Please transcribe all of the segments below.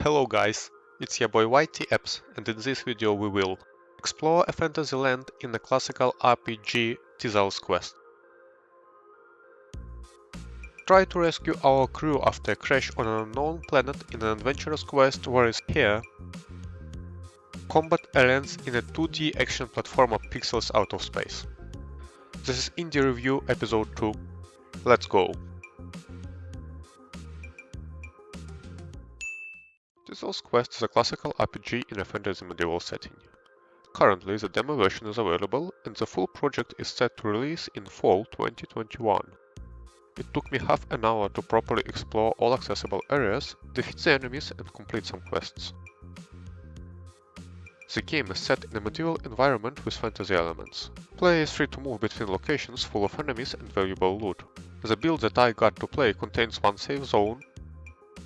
Hello guys, it's your boy YTEpps, and in this video we will explore a fantasy land in the classical RPG Tizah's quest, try to rescue our crew after a crash on an unknown planet in an adventurous quest where is here, combat aliens in a 2D action platformer pixels out of space. This is Indie Review episode 2, let's go! Tizahl's quest is a classical RPG in a fantasy medieval setting. Currently, the demo version is available, and the full project is set to release in fall 2021. It took me half an hour to properly explore all accessible areas, defeat the enemies, and complete some quests. The game is set in a medieval environment with fantasy elements. Player is free to move between locations full of enemies and valuable loot. The build that I got to play contains one safe zone,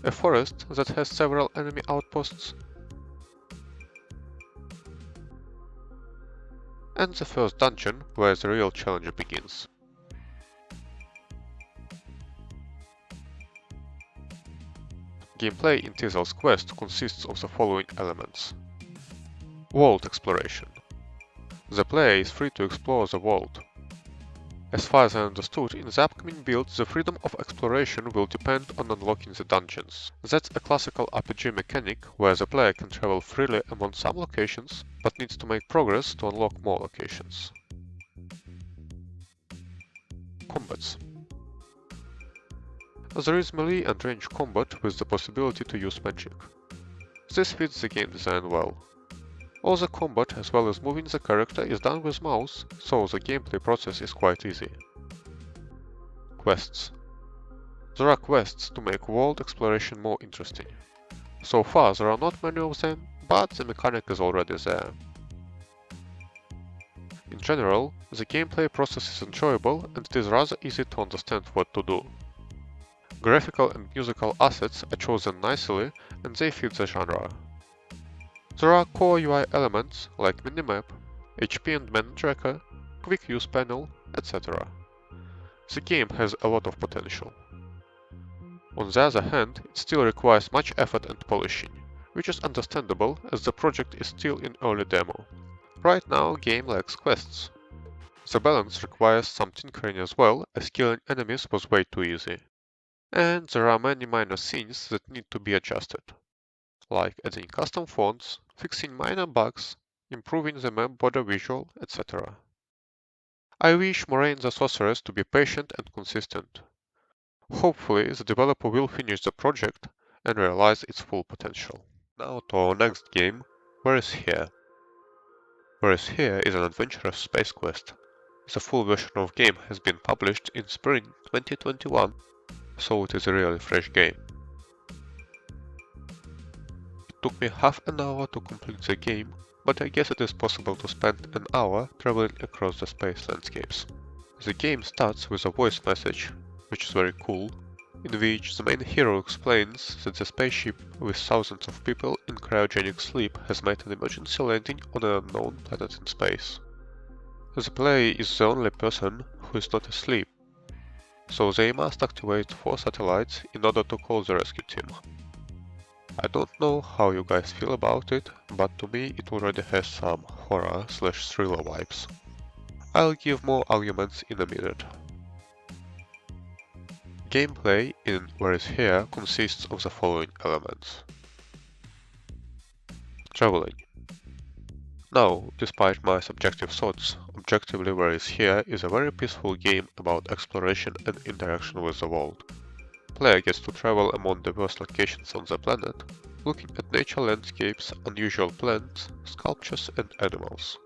a forest that has several enemy outposts, and the first dungeon where the real challenge begins. Gameplay in Tizahl's quest consists of the following elements. World exploration. The player is free to explore the world. As far as I understood, in the upcoming build, the freedom of exploration will depend on unlocking the dungeons. That's a classical RPG mechanic where the player can travel freely among some locations, but needs to make progress to unlock more locations. Combats. There is melee and range combat with the possibility to use magic. This fits the game design well. All the combat as well as moving the character is done with mouse, so the gameplay process is quite easy. Quests. There are quests to make world exploration more interesting. So far there are not many of them, but the mechanic is already there. In general, the gameplay process is enjoyable and it is rather easy to understand what to do. Graphical and musical assets are chosen nicely and they fit the genre. There are core UI elements like minimap, HP and mana tracker, quick use panel, etc. The game has a lot of potential. On the other hand, it still requires much effort and polishing, which is understandable as the project is still in early demo. Right now, game lacks quests. The balance requires some tinkering as well, as killing enemies was way too easy. And there are many minor things that need to be adjusted, like adding custom fonts, fixing minor bugs, improving the map border visual, etc. I wish Moraine the Sorceress to be patient and consistent. Hopefully the developer will finish the project and realize its full potential. Now to our next game, Where is Here? Where is Here is an adventurous space quest. The full version of game has been published in spring 2021, so it is a really fresh game. It took me half an hour to complete the game, but I guess it is possible to spend an hour traveling across the space landscapes. The game starts with a voice message, which is very cool, in which the main hero explains that the spaceship with thousands of people in cryogenic sleep has made an emergency landing on an unknown planet in space. The player is the only person who is not asleep, so they must activate 4 satellites in order to call the rescue team. I don't know how you guys feel about it, but to me it already has some horror/thriller vibes. I'll give more arguments in a minute. Gameplay in Where is Here consists of the following elements. Traveling. Now, despite my subjective thoughts, objectively Where is Here is a very peaceful game about exploration and interaction with the world. Player gets to travel among diverse locations on the planet, looking at nature landscapes, unusual plants, sculptures and animals.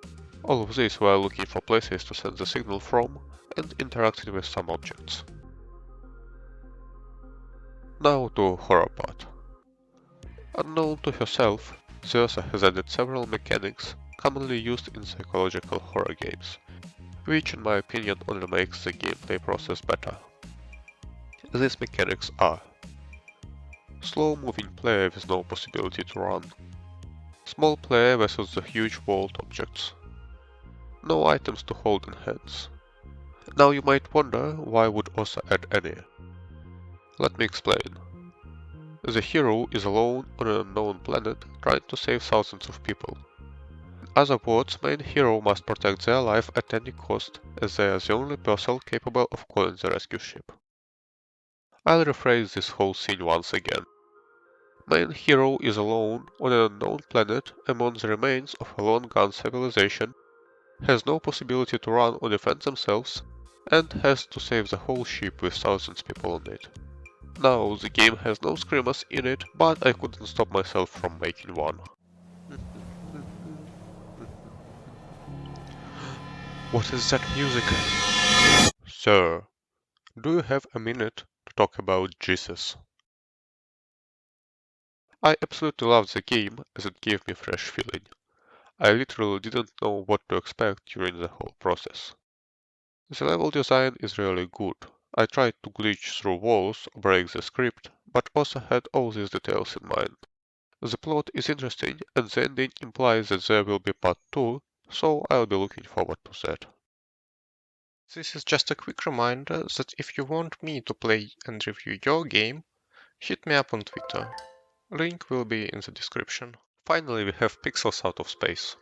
All of this while looking for places to send the signal from and interacting with some objects. Now to horror part. Unknown to herself, Thyrsa has added several mechanics commonly used in psychological horror games, which in my opinion only makes the gameplay process better. These mechanics are: slow-moving player with no possibility to run, small player versus the huge world objects, no items to hold in hands. Now you might wonder why would Osa add any. Let me explain. The hero is alone on an unknown planet trying to save thousands of people. In other words, main hero must protect their life at any cost, as they are the only person capable of calling the rescue ship. I'll rephrase this whole scene once again. Main hero is alone on an unknown planet among the remains of a long-gone civilization, has no possibility to run or defend themselves, and has to save the whole ship with thousands of people on it. Now, the game has no screamers in it, but I couldn't stop myself from making one. What is that music? Sir, do you have a minute to talk about Jesus? I absolutely loved the game as it gave me fresh feeling. I literally didn't know what to expect during the whole process. The level design is really good. I tried to glitch through walls or break the script, but also had all these details in mind. The plot is interesting and the ending implies that there will be part 2, so I'll be looking forward to that. This is just a quick reminder that if you want me to play and review your game, hit me up on Twitter. Link will be in the description. Finally, we have Pixels Out of Space.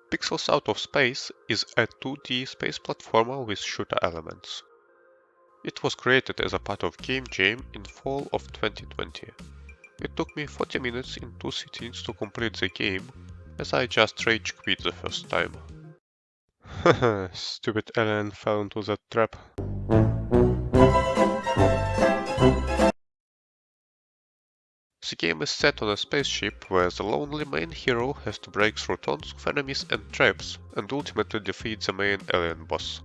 Pixels Out of Space is a 2D space platformer with shooter elements. It was created as a part of Game Jam in fall of 2020. It took me 40 minutes in 2 sittings to complete the game, as I just rage quit the first time. Stupid alien fell into that trap. The game is set on a spaceship where the lonely main hero has to break through tons of enemies and traps and ultimately defeat the main alien boss.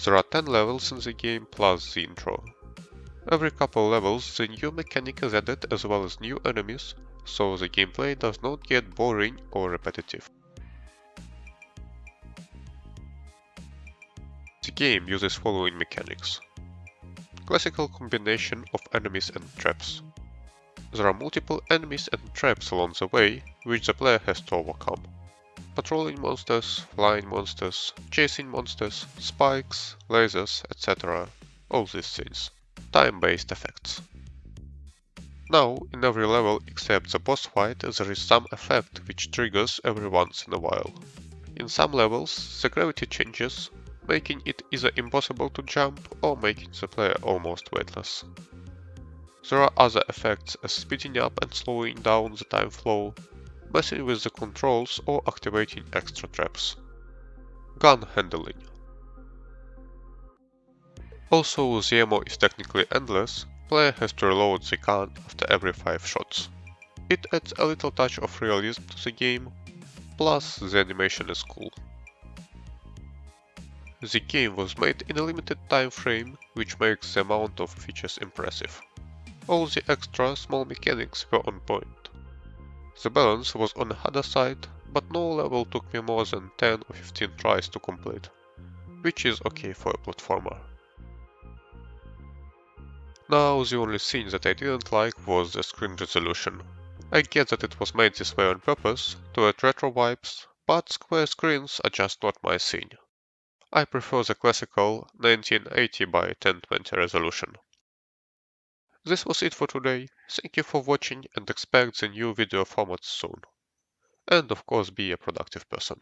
There are 10 levels in the game plus the intro. Every couple levels the new mechanic is added as well as new enemies, so the gameplay does not get boring or repetitive. The game uses following mechanics. Classical combination of enemies and traps. There are multiple enemies and traps along the way, which the player has to overcome. Patrolling monsters, flying monsters, chasing monsters, spikes, lasers, etc. All these things. Time-based effects. Now, in every level except the boss fight, there is some effect which triggers every once in a while. In some levels, the gravity changes, making it either impossible to jump or making the player almost weightless. There are other effects as speeding up and slowing down the time flow, messing with the controls or activating extra traps. Gun handling. Also, the ammo is technically endless, player has to reload the gun after every 5 shots. It adds a little touch of realism to the game, plus the animation is cool. The game was made in a limited time frame, which makes the amount of features impressive. All the extra small mechanics were on point. The balance was on the harder side, but no level took me more than 10 or 15 tries to complete, which is okay for a platformer. Now, the only thing that I didn't like was the screen resolution. I get that it was made this way on purpose, to add retro vibes, but square screens are just not my thing. I prefer the classical 1980 by 1020 resolution. This was it for today, thank you for watching and expect the new video formats soon. And of course be a productive person.